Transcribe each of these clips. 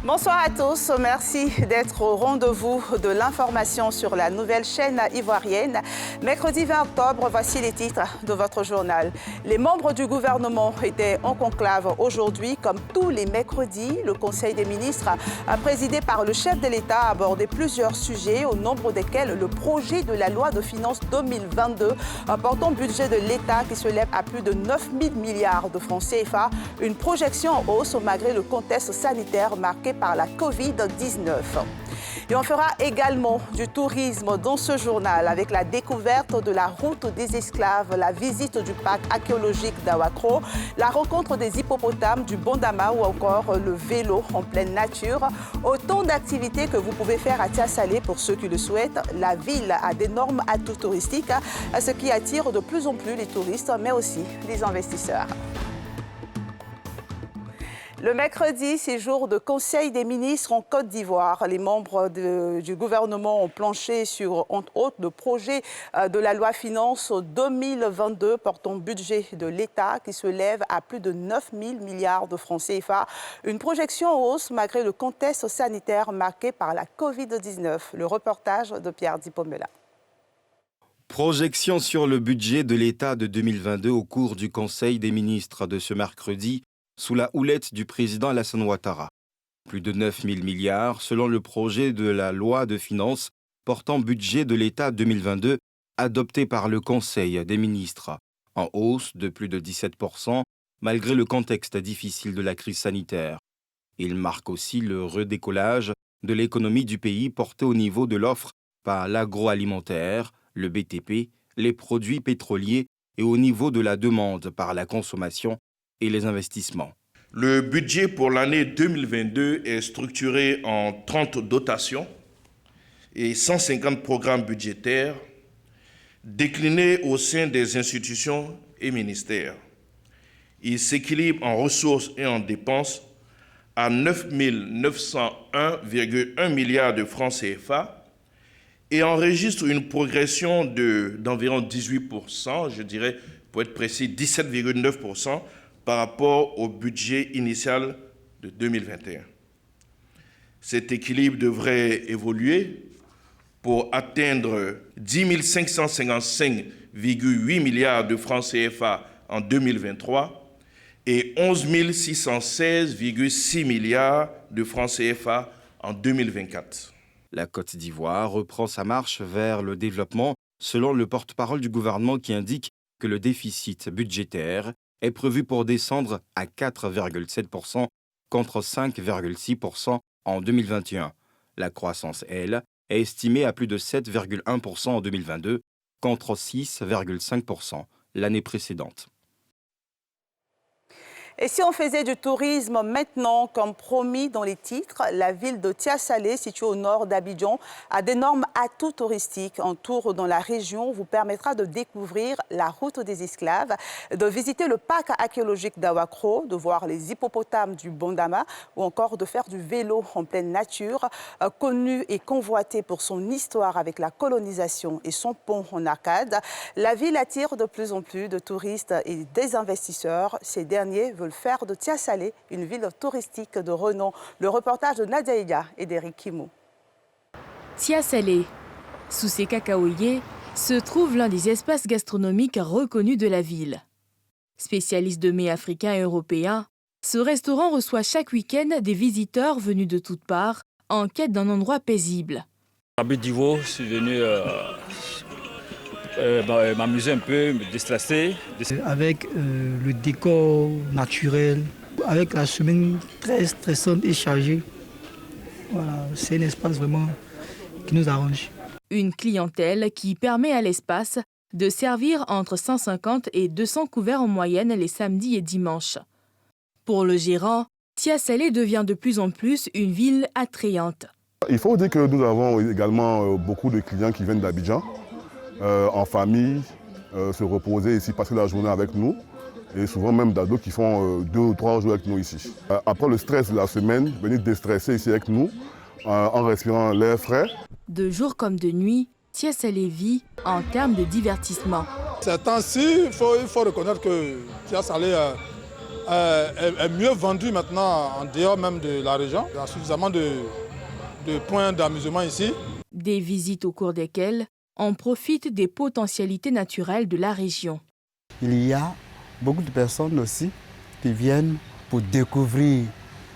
Bonsoir à tous, merci d'être au rendez-vous de l'information sur la nouvelle chaîne ivoirienne. Mercredi 20 octobre, voici les titres de votre journal. Les membres du gouvernement étaient en conclave aujourd'hui. Comme tous les mercredis, le Conseil des ministres, présidé par le chef de l'État, a abordé plusieurs sujets, au nombre desquels le projet de la loi de finances 2022 portant budget de l'État qui se lève à plus de 9 000 milliards de francs CFA, une projection en hausse malgré le contexte sanitaire marqué par la Covid-19. Et on fera également du tourisme dans ce journal avec la découverte de la route des esclaves, la visite du parc archéologique d'Awakro, la rencontre des hippopotames du Bondama ou encore le vélo en pleine nature. Autant d'activités que vous pouvez faire à Tiasalé pour ceux qui le souhaitent. La ville a d'énormes atouts touristiques, ce qui attire de plus en plus les touristes, mais aussi les investisseurs. Le mercredi, c'est jour de Conseil des ministres en Côte d'Ivoire. Les membres du gouvernement ont planché sur, entre autres, le projet de la loi finance 2022 portant budget de l'État qui se lève à plus de 9 000 milliards de francs CFA. Une projection en hausse malgré le contexte sanitaire marqué par la Covid-19. Le reportage de Pierre Dipomela. Projection sur le budget de l'État de 2022 au cours du Conseil des ministres de ce mercredi, sous la houlette du président Alassane Ouattara. Plus de 9 000 milliards selon le projet de la loi de finances portant budget de l'État 2022 adopté par le Conseil des ministres, en hausse de plus de 17% malgré le contexte difficile de la crise sanitaire. Il marque aussi le redécollage de l'économie du pays porté au niveau de l'offre par l'agroalimentaire, le BTP, les produits pétroliers et au niveau de la demande par la consommation et les investissements. Le budget pour l'année 2022 est structuré en 30 dotations et 150 programmes budgétaires déclinés au sein des institutions et ministères. Il s'équilibre en ressources et en dépenses à 9 901,1 milliards de francs CFA et enregistre une progression d'environ 18%, je dirais pour être précis 17,9%, par rapport au budget initial de 2021. Cet équilibre devrait évoluer pour atteindre 10 555,8 milliards de francs CFA en 2023 et 11 616,6 milliards de francs CFA en 2024. La Côte d'Ivoire reprend sa marche vers le développement selon le porte-parole du gouvernement qui indique que le déficit budgétaire est prévu pour descendre à 4,7% contre 5,6% en 2021. La croissance, elle, est estimée à plus de 7,1% en 2022 contre 6,5% l'année précédente. Et si on faisait du tourisme maintenant, comme promis dans les titres, la ville de Tiasalé, située au nord d'Abidjan, a d'énormes atouts touristiques. Un tour dans la région vous permettra de découvrir la route des esclaves, de visiter le parc archéologique d'Awakro, de voir les hippopotames du Bondama ou encore de faire du vélo en pleine nature. Connu et convoité pour son histoire avec la colonisation et son pont en arcade, la ville attire de plus en plus de touristes et des investisseurs. Ces derniers veulent faire de Tiasalé une ville touristique de renom. Le reportage de Nadia Ida et d'Eric Kimou. Tiasalé, sous ses cacaoyers, se trouve l'un des espaces gastronomiques reconnus de la ville. Spécialiste de mets africains et européens, ce restaurant reçoit chaque week-end des visiteurs venus de toutes parts en quête d'un endroit paisible. À Bédivo, je suis venu m'amuser un peu, me déstresser. Avec le décor naturel, avec la semaine très stressante et chargée. Voilà, c'est un espace vraiment qui nous arrange. Une clientèle qui permet à l'espace de servir entre 150 et 200 couverts en moyenne les samedis et dimanches. Pour le gérant, Tiasalé devient de plus en plus une ville attrayante. Il faut dire que nous avons également beaucoup de clients qui viennent d'Abidjan, en famille, se reposer ici, passer la journée avec nous. Et souvent même d'ados qui font 2 ou 3 jours avec nous ici. Après le stress de la semaine, venir déstresser ici avec nous, en respirant l'air frais. De jour comme de nuit, Tiasalé vit en termes de divertissement. Ces temps-ci, il faut reconnaître que Tiasalé est mieux vendue maintenant en dehors même de la région. Il y a suffisamment de points d'amusement ici. Des visites au cours desquelles on profite des potentialités naturelles de la région. Il y a beaucoup de personnes aussi qui viennent pour découvrir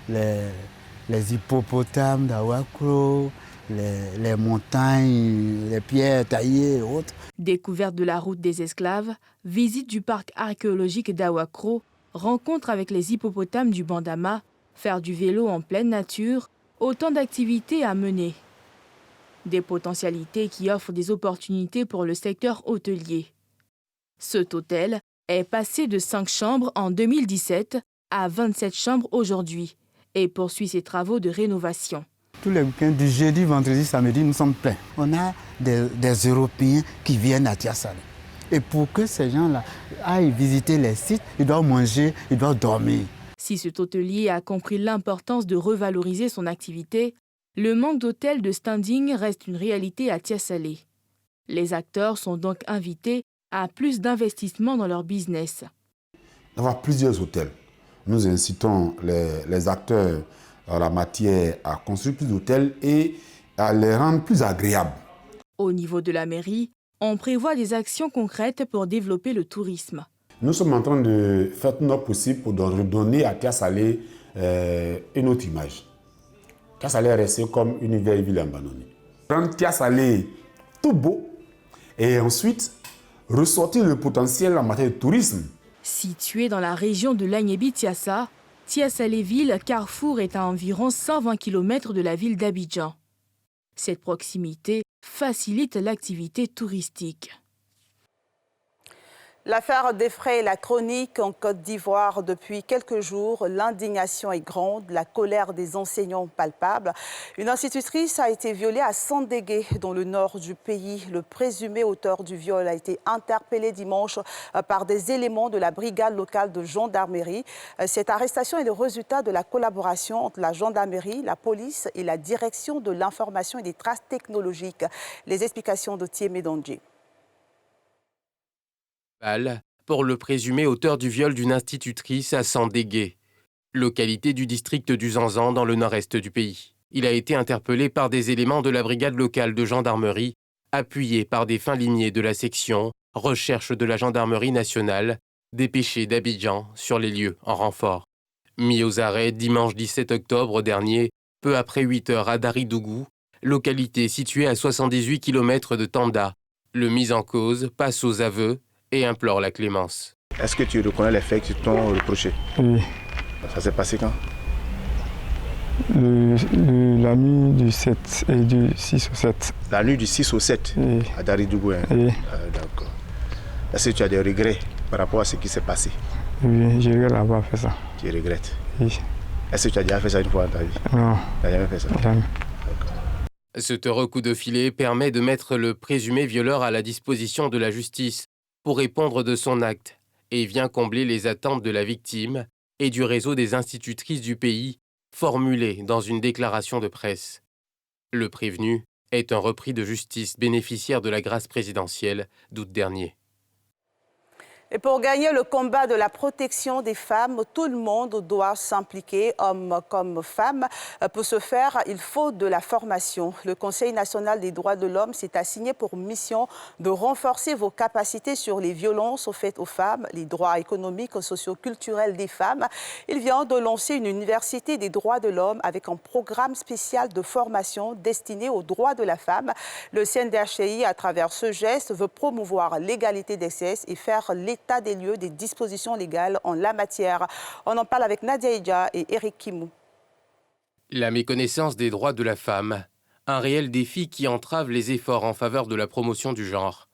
les hippopotames d'Awakro, les montagnes, les pierres taillées et autres. Découverte de la route des esclaves, visite du parc archéologique d'Awakro, rencontre avec les hippopotames du Bandama, faire du vélo en pleine nature, autant d'activités à mener. Des potentialités qui offrent des opportunités pour le secteur hôtelier. Cet hôtel est passé de 5 chambres en 2017 à 27 chambres aujourd'hui et poursuit ses travaux de rénovation. Tous les week-ends, du jeudi, vendredi, samedi, nous sommes pleins. On a des Européens qui viennent à Tia Salé. Et pour que ces gens-là aillent visiter les sites, ils doivent manger, ils doivent dormir. Si cet hôtelier a compris l'importance de revaloriser son activité, le manque d'hôtels de standing reste une réalité à Tia Salé. Les acteurs sont donc invités à plus d'investissement dans leur business. D'avoir plusieurs hôtels. Nous incitons les acteurs en la matière à construire plus d'hôtels et à les rendre plus agréables. Au niveau de la mairie, on prévoit des actions concrètes pour développer le tourisme. Nous sommes en train de faire tout notre possible pour redonner à Tia Salé une autre image. Tia Salé est resté comme une vieille ville abandonnée. Rendre Tia Salé tout beau et ensuite ressortir le potentiel en matière de tourisme. Située dans la région de l'Agnébi-Tiassa, Tia Salé-Ville, Carrefour est à environ 120 km de la ville d'Abidjan. Cette proximité facilite l'activité touristique. L'affaire défraie la chronique en Côte d'Ivoire depuis quelques jours. L'indignation est grande, la colère des enseignants palpable. Une institutrice a été violée à Sandégué, dans le nord du pays. Le présumé auteur du viol a été interpellé dimanche par des éléments de la brigade locale de gendarmerie. Cette arrestation est le résultat de la collaboration entre la gendarmerie, la police et la direction de l'information et des traces technologiques. Les explications de Thiemé Dondji. Pour le présumé auteur du viol d'une institutrice à Sandégué, localité du district du Zanzan dans le nord-est du pays. Il a été interpellé par des éléments de la brigade locale de gendarmerie, appuyés par des fins limiers de la section recherche de la gendarmerie nationale, dépêchés d'Abidjan sur les lieux en renfort. Mis aux arrêts dimanche 17 octobre dernier, peu après 8 heures à Daridougou, localité située à 78 km de Tanda. Le mis en cause passe aux aveux et implore la clémence. Est-ce que tu reconnais les faits qui t'ont reproché? Oui. Ça s'est passé quand? La nuit du 7 et du 6 au 7. La nuit du 6 au 7 oui. À Daridougou. Hein? Oui. D'accord. Est-ce que tu as des regrets par rapport à ce qui s'est passé? Oui, je regrette d'avoir fait ça. Tu regrettes? Oui. Est-ce que tu as déjà fait ça une fois dans ta vie? Non. Tu n'as jamais fait ça? Jamais. Ce heureux coup de filet permet de mettre le présumé violeur à la disposition de la justice pour répondre de son acte et vient combler les attentes de la victime et du réseau des institutrices du pays, formulées dans une déclaration de presse. Le prévenu est un repris de justice bénéficiaire de la grâce présidentielle d'août dernier. Et pour gagner le combat de la protection des femmes, tout le monde doit s'impliquer, hommes comme femmes. Pour ce faire, il faut de la formation. Le Conseil national des droits de l'homme s'est assigné pour mission de renforcer vos capacités sur les violences faites aux femmes, les droits économiques et socio-culturels des femmes. Il vient de lancer une université des droits de l'homme avec un programme spécial de formation destiné aux droits de la femme. Le CNDHCI, à travers ce geste, veut promouvoir l'égalité des sexes et faire l'état des lieux des dispositions légales en la matière. On en parle avec Nadia Idja et Eric Kimou. La méconnaissance des droits de la femme, un réel défi qui entrave les efforts en faveur de la promotion du genre.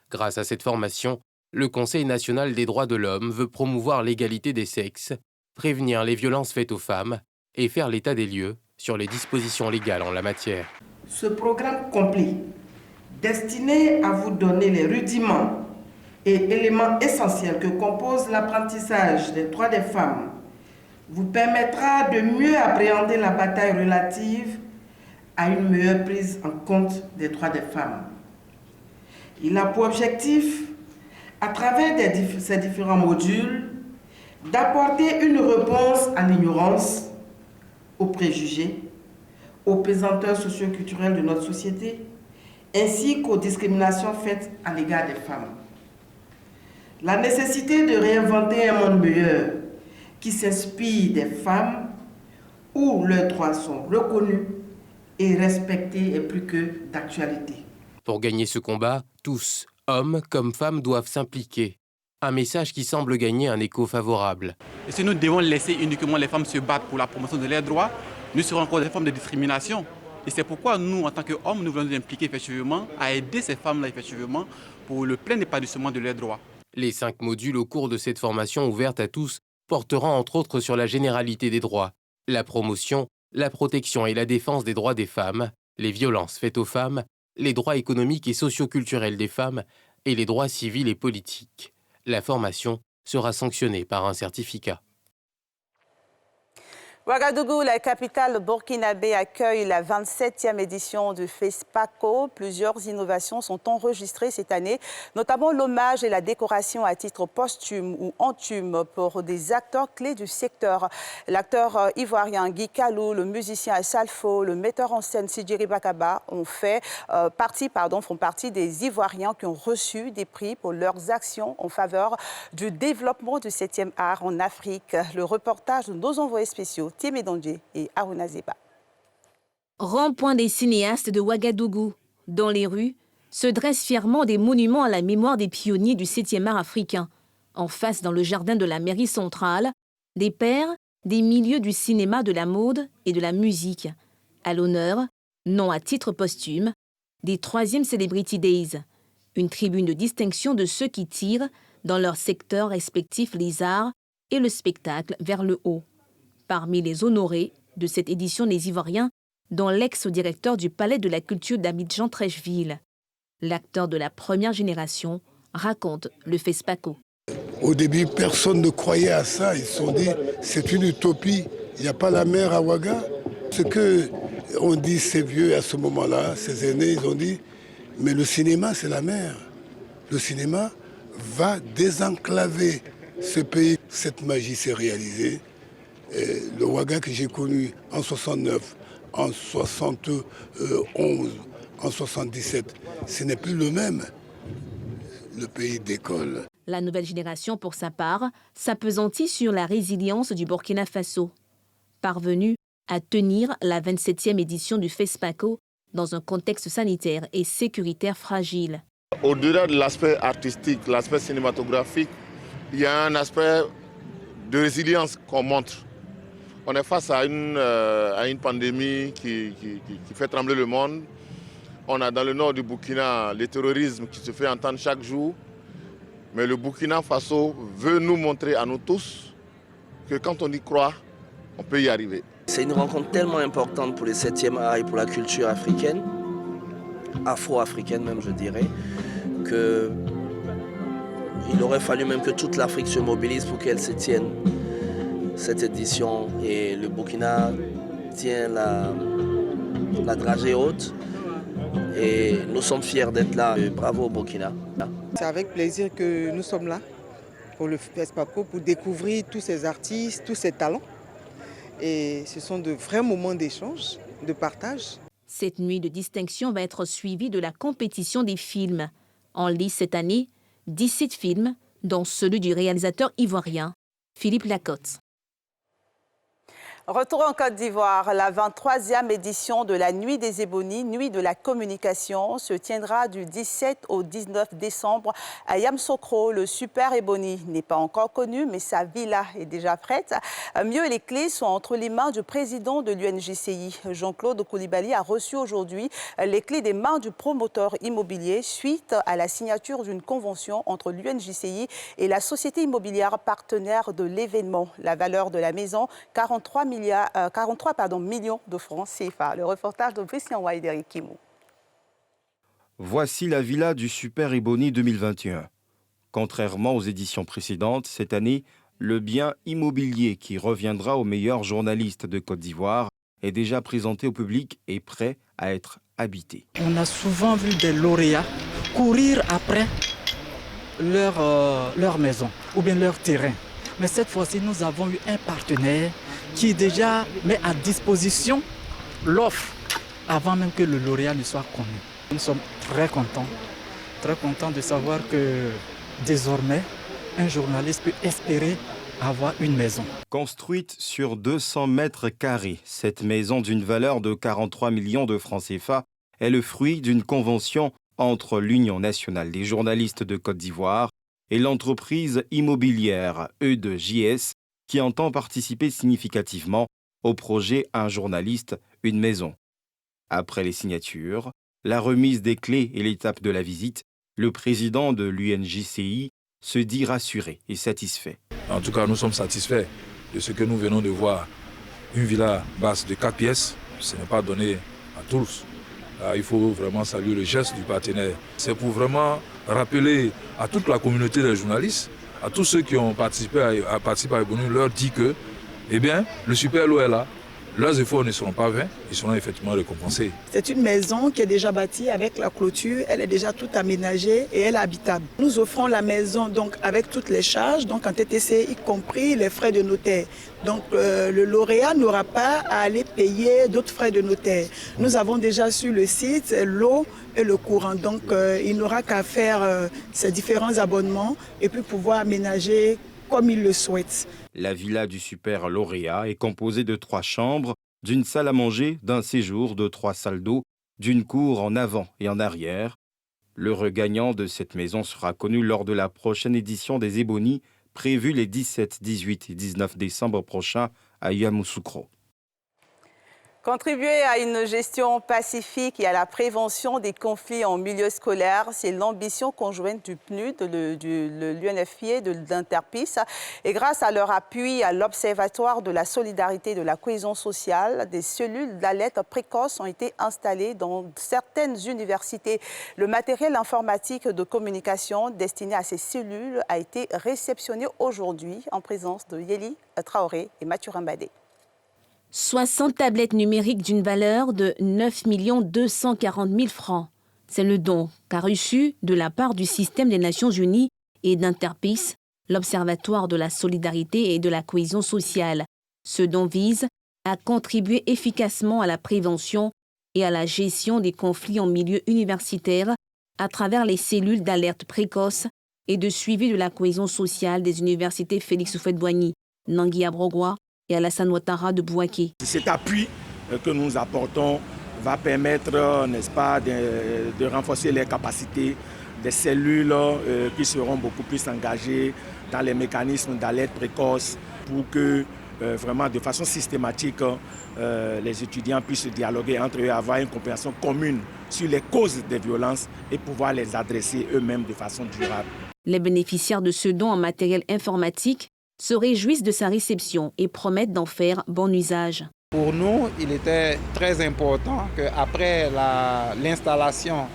Grâce à cette formation, le Conseil national des droits de l'homme veut promouvoir l'égalité des sexes, prévenir les violences faites aux femmes et faire l'état des lieux sur les dispositions légales en la matière. Ce programme complet, destiné à vous donner les rudiments et éléments essentiels que compose l'apprentissage des droits des femmes, vous permettra de mieux appréhender la bataille relative à une meilleure prise en compte des droits des femmes. Il a pour objectif, à travers ces différents modules, d'apporter une réponse à l'ignorance, aux préjugés, aux pesanteurs socio-culturelles de notre société, ainsi qu'aux discriminations faites à l'égard des femmes. La nécessité de réinventer un monde meilleur qui s'inspire des femmes où leurs droits sont reconnus et respectés est plus que d'actualité. Pour gagner ce combat, tous, hommes comme femmes, doivent s'impliquer. Un message qui semble gagner un écho favorable. Et si nous devons laisser uniquement les femmes se battre pour la promotion de leurs droits, nous serons encore des formes de discrimination. Et c'est pourquoi nous, en tant qu'hommes, nous voulons nous impliquer effectivement à aider ces femmes-là effectivement pour le plein épanouissement de leurs droits. Les 5 modules au cours de cette formation ouverte à tous porteront entre autres sur la généralité des droits, la promotion, la protection et la défense des droits des femmes, les violences faites aux femmes, les droits économiques et socio-culturels des femmes et les droits civils et politiques. La formation sera sanctionnée par un certificat. Ouagadougou, la capitale burkinabé, accueille la 27e édition du FESPACO. Plusieurs innovations sont enregistrées cette année, notamment l'hommage et la décoration à titre posthume ou anthume pour des acteurs clés du secteur. L'acteur ivoirien Guy Kalou, le musicien Salfo, le metteur en scène Sidjiri Bakaba font partie des Ivoiriens qui ont reçu des prix pour leurs actions en faveur du développement du 7e art en Afrique. Le reportage de nos envoyés spéciaux Tiémé Dondje et Aruna Zeba. Rond-point des cinéastes de Ouagadougou. Dans les rues, se dressent fièrement des monuments à la mémoire des pionniers du 7e art africain. En face, dans le jardin de la mairie centrale, des pères des milieux du cinéma, de la mode et de la musique. À l'honneur, non à titre posthume, des 3e Celebrity Days. Une tribune de distinction de ceux qui tirent, dans leurs secteurs respectifs, les arts et le spectacle vers le haut. Parmi les honorés de cette édition, les Ivoiriens, dont l'ex-directeur du Palais de la Culture d'Abidjan Trècheville. L'acteur de la première génération raconte le FESPACO. Au début, personne ne croyait à ça. Ils se sont dit, c'est une utopie. Il n'y a pas la mer à Ouaga. Ce qu'on dit, ces vieux à ce moment-là, ces aînés, ils ont dit, mais le cinéma, c'est la mer. Le cinéma va désenclaver ce pays. Cette magie s'est réalisée. Et le Ouaga que j'ai connu en 69, en 71, en 77, ce n'est plus le même. Le pays décolle. La nouvelle génération, pour sa part, s'appesantit sur la résilience du Burkina Faso. Parvenu à tenir la 27e édition du FESPACO dans un contexte sanitaire et sécuritaire fragile. Au-delà de l'aspect artistique, l'aspect cinématographique, il y a un aspect de résilience qu'on montre. On est face à une pandémie qui fait trembler le monde. On a dans le nord du Burkina le terrorisme qui se fait entendre chaque jour. Mais le Burkina Faso veut nous montrer à nous tous que quand on y croit, on peut y arriver. C'est une rencontre tellement importante pour les 7e art et pour la culture africaine, afro-africaine même je dirais, qu'il aurait fallu même que toute l'Afrique se mobilise pour qu'elle se tienne cette édition. Et le Burkina tient la dragée haute et nous sommes fiers d'être là. Bravo au Burkina. C'est avec plaisir que nous sommes là pour le FESPACO, pour découvrir tous ces artistes, tous ces talents. Et ce sont de vrais moments d'échange, de partage. Cette nuit de distinction va être suivie de la compétition des films. En lice cette année, 17 films, dont celui du réalisateur ivoirien, Philippe Lacotte. Retour en Côte d'Ivoire, la 23e édition de la Nuit des Ébonies, Nuit de la communication, se tiendra du 17 au 19 décembre à Yamoussoukro. Le super Éboni n'est pas encore connu, mais sa villa est déjà prête. Mieux, les clés sont entre les mains du président de l'UNJCI. Jean-Claude Koulibaly a reçu aujourd'hui les clés des mains du promoteur immobilier suite à la signature d'une convention entre l'UNJCI et la société immobilière partenaire de l'événement. La valeur de la maison, 43 millions de francs CFA. Le reportage de Christian White d'Eric Kimou. Voici la villa du Super Éboni 2021. Contrairement aux éditions précédentes, cette année, le bien immobilier qui reviendra aux meilleurs journalistes de Côte d'Ivoire est déjà présenté au public et prêt à être habité. On a souvent vu des lauréats courir après leur maison ou bien leur terrain. Mais cette fois-ci, nous avons eu un partenaire qui déjà met à disposition l'offre avant même que le lauréat ne soit connu. Nous sommes très contents de savoir que désormais, un journaliste peut espérer avoir une maison. Construite sur 200 mètres carrés, cette maison d'une valeur de 43 millions de francs CFA est le fruit d'une convention entre l'Union nationale des journalistes de Côte d'Ivoire et l'entreprise immobilière E2JS qui entend participer significativement au projet Un journaliste, une maison. Après les signatures, la remise des clés et l'étape de la visite, le président de l'UNJCI se dit rassuré et satisfait. En tout cas, nous sommes satisfaits de ce que nous venons de voir. Une villa basse de 4 pièces, ce n'est pas donné à tous. Là, il faut vraiment saluer le geste du partenaire. C'est pour vraiment rappeler à toute la communauté des journalistes, à tous ceux qui ont participé à Ebonu, leur dire que le super lot est là. Leurs efforts ne seront pas vains, ils seront effectivement récompensés. C'est une maison qui est déjà bâtie avec la clôture, elle est déjà toute aménagée et elle est habitable. Nous offrons la maison donc avec toutes les charges, donc en TTC, y compris les frais de notaire. Donc le lauréat n'aura pas à aller payer d'autres frais de notaire. Nous avons déjà sur le site l'eau et le courant, donc il n'aura qu'à faire ces différents abonnements et puis pouvoir aménager comme il le souhaite. La villa du super lauréat est composée de 3 chambres, d'une salle à manger, d'un séjour, de 3 salles d'eau, d'une cour en avant et en arrière. L'heureux gagnant de cette maison sera connu lors de la prochaine édition des Ebonies, prévue les 17, 18 et 19 décembre prochains à Yamoussoukro. Contribuer à une gestion pacifique et à la prévention des conflits en milieu scolaire, c'est l'ambition conjointe du PNUD, de l'UNFPA et de l'Interpis. Et grâce à leur appui à l'Observatoire de la solidarité et de la cohésion sociale, des cellules d'alerte précoce ont été installées dans certaines universités. Le matériel informatique de communication destiné à ces cellules a été réceptionné aujourd'hui en présence de Yeli Traoré et Mathieu Rambadé. 60 tablettes numériques d'une valeur de 9 240 000 francs. C'est le don qu'a reçu de la part du système des Nations Unies et d'Interpis, l'Observatoire de la solidarité et de la cohésion sociale. Ce don vise à contribuer efficacement à la prévention et à la gestion des conflits en milieu universitaire à travers les cellules d'alerte précoce et de suivi de la cohésion sociale des universités Félix Houphouët-Boigny, Nangui-Abrogwa et Alassane Ouattara de Bouaké. Cet appui que nous apportons va permettre, n'est-ce pas, de renforcer les capacités des cellules qui seront beaucoup plus engagées dans les mécanismes d'alerte précoce pour que vraiment de façon systématique les étudiants puissent dialoguer entre eux, avoir une compréhension commune sur les causes des violences et pouvoir les adresser eux-mêmes de façon durable. Les bénéficiaires de ce don en matériel informatique se réjouissent de sa réception et promettent d'en faire bon usage. Pour nous, il était très important qu'après l'installation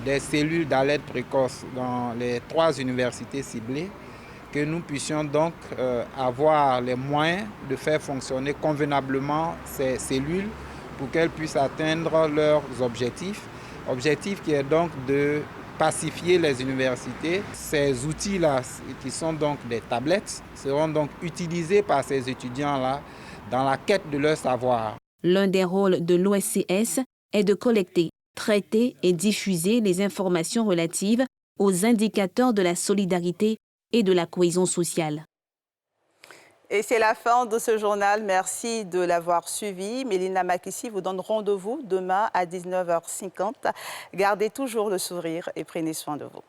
des cellules d'alerte précoce dans les 3 universités ciblées, que nous puissions donc avoir les moyens de faire fonctionner convenablement ces cellules pour qu'elles puissent atteindre leurs objectifs. Objectif qui est donc de pacifier les universités. Ces outils-là, qui sont donc des tablettes, seront donc utilisés par ces étudiants-là dans la quête de leur savoir. L'un des rôles de l'OSCS est de collecter, traiter et diffuser les informations relatives aux indicateurs de la solidarité et de la cohésion sociale. Et c'est la fin de ce journal. Merci de l'avoir suivi. Mélina Makissi vous donne rendez-vous demain à 19h50. Gardez toujours le sourire et prenez soin de vous.